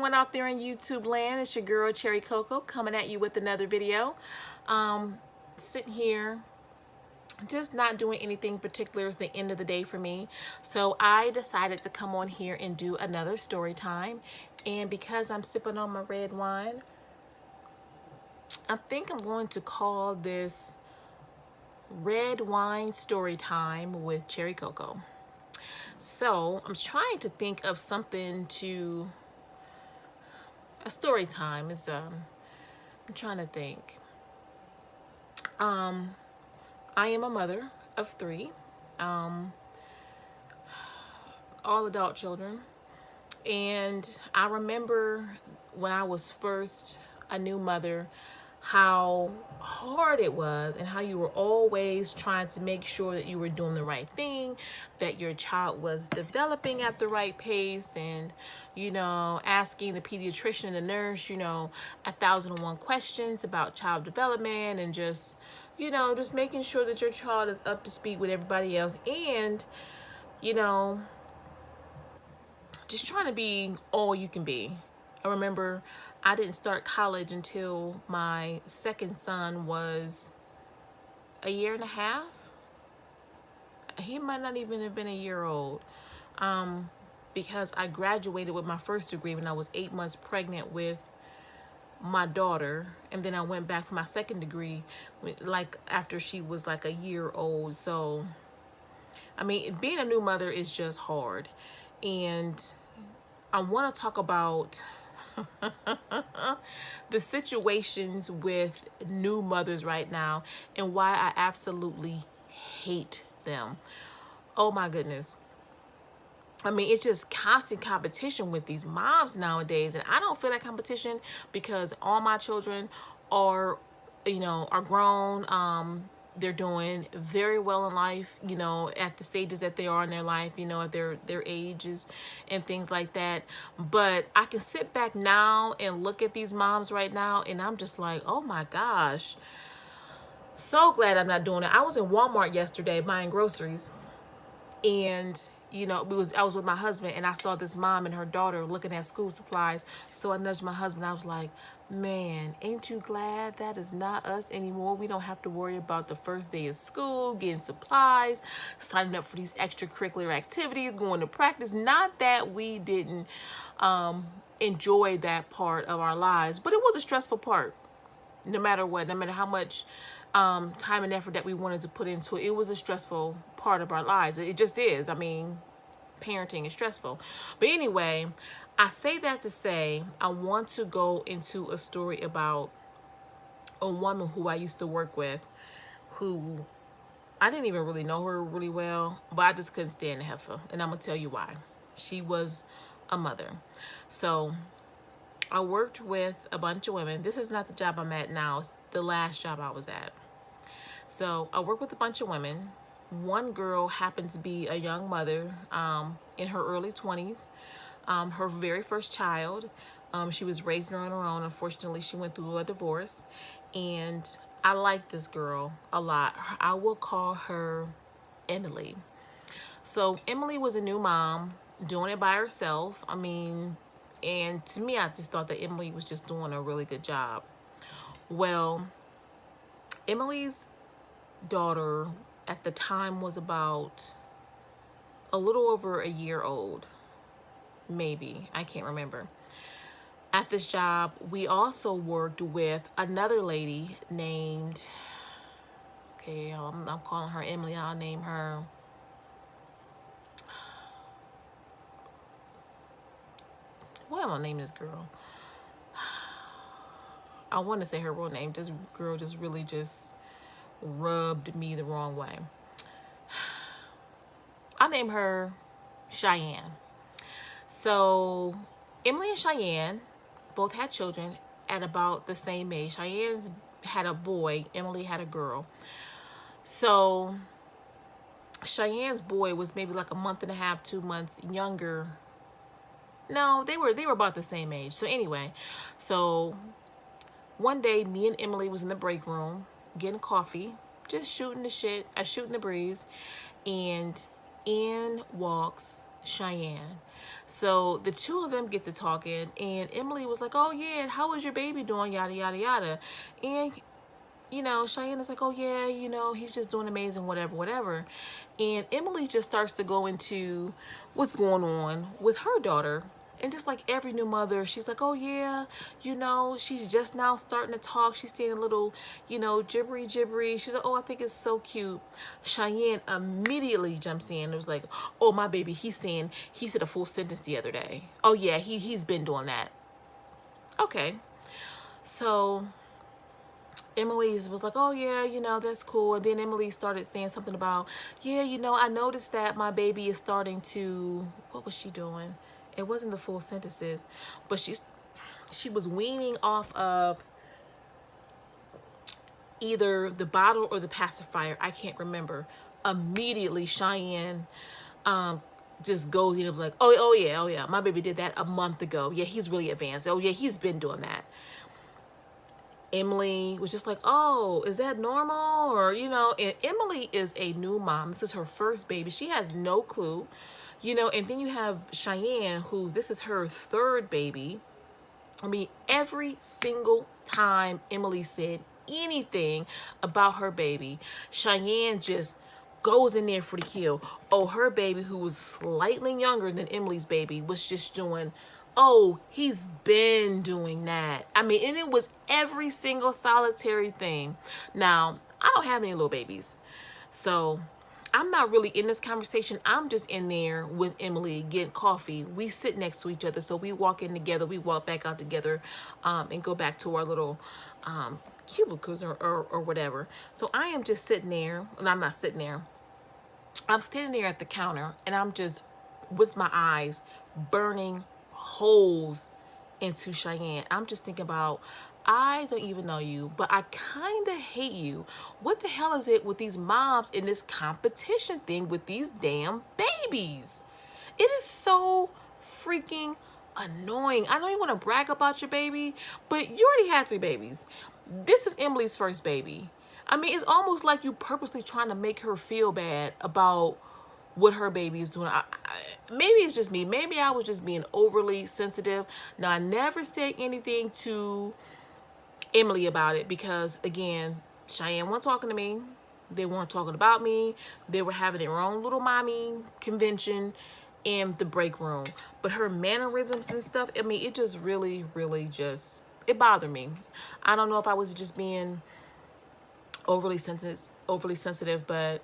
everyone out there in YouTube land. It's your girl Cherry Coco coming at you with another video. Sitting here just not doing anything particular. It's the end of the day for me, so I decided to come on here and do another story time. And because I'm sipping on my red wine, I think I'm going to call this red wine story time with Cherry Coco. So I'm trying to think of something to a story time is I'm trying to think. I am a mother of 3, all adult children, and I remember when I was first a new mother, how hard it was and how you were always trying to make sure that you were doing the right thing, that your child was developing at the right pace, and asking the pediatrician and the nurse 1,001 questions about child development, and just making sure that your child is up to speed with everybody else, and just trying to be all you can be. I remember I didn't start college until my second son was a year and a half. He might not even have been a year old, because I graduated with my first degree when I was 8 months pregnant with my daughter, and then I went back for my second degree like after she was like a year old. So I mean, being a new mother is just hard, and I want to talk about the situations with new mothers right now and why I absolutely hate them. Oh my goodness. I mean, it's just constant competition with these moms nowadays, and I don't feel that competition because all my children are grown. They're doing very well in life, at the stages that they are in their life, at their ages and things like that. But I can sit back now and look at these moms right now, and I'm just like, oh my gosh, so glad I'm not doing it. I was in Walmart yesterday buying groceries, and I was with my husband, and I saw this mom and her daughter looking at school supplies. So I nudged my husband. I was like, man, ain't you glad that is not us anymore? We don't have to worry about the first day of school, getting supplies, signing up for these extracurricular activities, going to practice. Not that we didn't enjoy that part of our lives, but it was a stressful part. No matter what, no matter how much time and effort that we wanted to put into it, it was a stressful part of our lives. It just is. I mean, parenting is stressful. But anyway, I say that to say I want to go into a story about a woman who I used to work with, who I didn't even really know her really well, but I just couldn't stand the heifer, and I'm gonna tell you why. She was a mother. So I worked with a bunch of women. This is not the job I'm at now. It's the last job I was at. So I worked with a bunch of women. One girl happened to be a young mother in her early 20s, her very first child. She was raising her on her own. Unfortunately, she went through a divorce, and I like this girl a lot. I will call her Emily. So Emily was a new mom doing it by herself. I mean, and to me, I just thought that Emily was just doing a really good job. Well, Emily's daughter at the time was about a little over a year old, maybe, I can't remember. At this job, we also worked with another lady named, okay, I'm calling her Emily. I'll name her what am I name this girl? I want to say her real name. This girl just really just rubbed me the wrong way. I name her Cheyenne. So Emily and Cheyenne both had children at about the same age. Cheyenne's had a boy, Emily had a girl. So Cheyenne's boy was maybe like a month and a half, 2 months younger. No, they were about the same age. So anyway, so one day me and Emily was in the break room getting coffee, just shooting the shit, shooting the breeze, and in walks Cheyenne. So the two of them get to talking, and Emily was like, oh yeah, how is your baby doing, yada yada yada. And Cheyenne is like, oh yeah, he's just doing amazing, whatever, whatever. And Emily just starts to go into what's going on with her daughter. And just like every new mother, she's like, oh yeah, she's just now starting to talk. She's saying a little, gibbery jibbery. She's like, oh, I think it's so cute. Cheyenne immediately jumps in and was like, oh, my baby, he said a full sentence the other day. Oh yeah, he's been doing that. Okay. So Emily was like, oh yeah, that's cool. And then Emily started saying something about, yeah, I noticed that my baby is starting to, what was she doing? It wasn't the full sentences, but she was weaning off of either the bottle or the pacifier. I can't remember. Immediately Cheyenne just goes in and like, oh yeah, my baby did that a month ago. Yeah, he's really advanced. Oh yeah, he's been doing that. Emily was just like, oh, is that normal? Or, and Emily is a new mom. This is her first baby. She has no clue, and then you have Cheyenne, who this is her third baby. I mean, every single time Emily said anything about her baby, Cheyenne just goes in there for the kill. Oh, her baby, who was slightly younger than Emily's baby, was just doing, oh, he's been doing that. I mean, and it was every single solitary thing. Now, I don't have any little babies, so I'm not really in this conversation. I'm just in there with Emily getting coffee. We sit next to each other, so we walk in together, we walk back out together, and go back to our little cubicles or whatever. So I am just sitting there, and I'm not sitting there. I'm standing there at the counter, and I'm just with my eyes burning holes into Cheyenne. I'm just thinking about, I don't even know you, but I kind of hate you. What the hell is it with these moms in this competition thing with these damn babies? It is so freaking annoying. I know you want to brag about your baby, but you already had 3 babies. This is Emily's first baby. I mean, it's almost like you purposely trying to make her feel bad about what her baby is doing. Maybe it's just me. Maybe I was just being overly sensitive. Now, I never said anything to Emily about it because, again, Cheyenne wasn't talking to me. They weren't talking about me. They were having their own little mommy convention in the break room. But her mannerisms and stuff, I mean, it just really, really just, it bothered me. I don't know if I was just being overly sensitive, but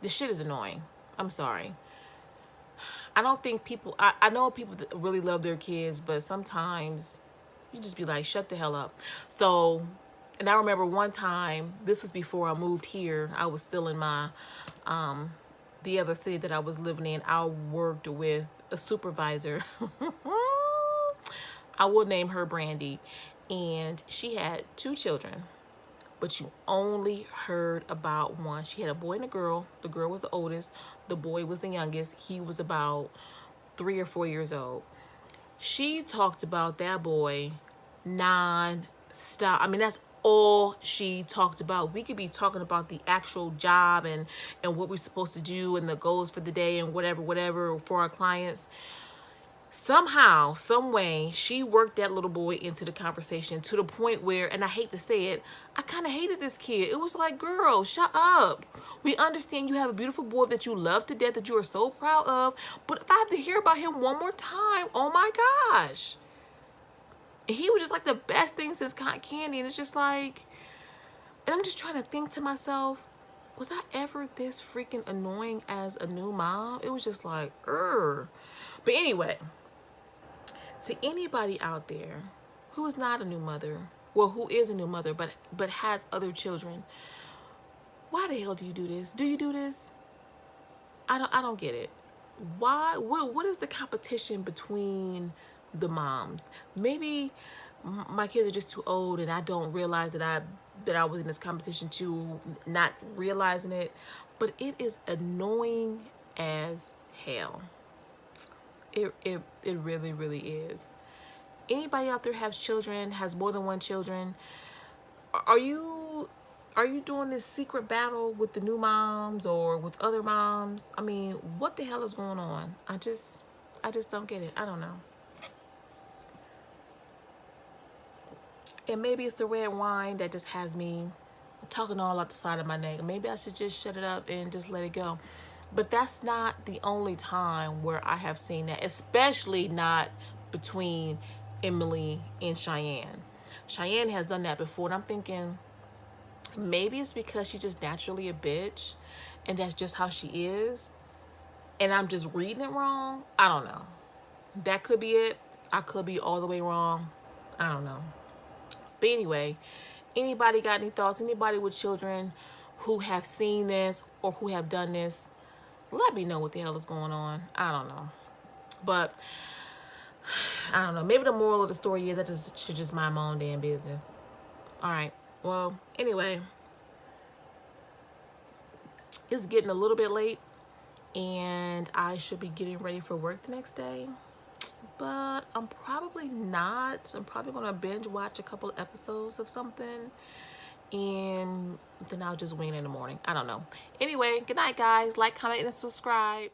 this shit is annoying. I'm sorry. I don't think people, I know people that really love their kids, but sometimes you just be like, shut the hell up. So, and I remember one time, this was before I moved here. I was still in my, the other city that I was living in. I worked with a supervisor. I will name her Brandy. And she had 2 children, but you only heard about one. She had a boy and a girl. The girl was the oldest. The boy was the youngest. He was about 3 or 4 years old. She talked about that boy non-stop. I mean, that's all she talked about. We could be talking about the actual job and what we're supposed to do and the goals for the day and whatever for our clients. Somehow, some way, she worked that little boy into the conversation to the point where, and I hate to say it, I kind of hated this kid. It was like, girl, shut up. We understand you have a beautiful boy that you love to death, that you are so proud of, but if I have to hear about him one more time, oh my gosh. And he was just like the best thing since cotton candy, and it's just like, and I'm just trying to think to myself, was I ever this freaking annoying as a new mom? It was just like, But anyway, to anybody out there who is not a new mother, well, who is a new mother, but has other children, why the hell do you do this? Do you do this? I don't get it. Why? What is the competition between the moms? Maybe my kids are just too old, and I don't realize that I was in this competition too, not realizing it. But it is annoying as hell. It really, really is. Anybody out there has children, has more than one children? Are you Are you doing this secret battle with the new moms or with other moms? I mean, what the hell is going on? I just don't get it. I don't know. And maybe it's the red wine that just has me talking all out the side of my neck. Maybe I should just shut it up and just let it go. But that's not the only time where I have seen that, especially not between Emily and Cheyenne. Cheyenne has done that before, and I'm thinking maybe it's because she's just naturally a bitch and that's just how she is, and I'm just reading it wrong. I don't know. That could be it. I could be all the way wrong. I don't know. But anyway, anybody got any thoughts? Anybody with children who have seen this or who have done this, let me know what the hell is going on. I don't know. But I don't know. Maybe the moral of the story is I just should just mind my own damn business. All right. Well, anyway, it's getting a little bit late and I should be getting ready for work the next day. But I'm probably not. I'm probably going to binge watch a couple episodes of something and then I'll just wing it in the morning. I don't know. Anyway, good night, guys. Like, comment, and subscribe.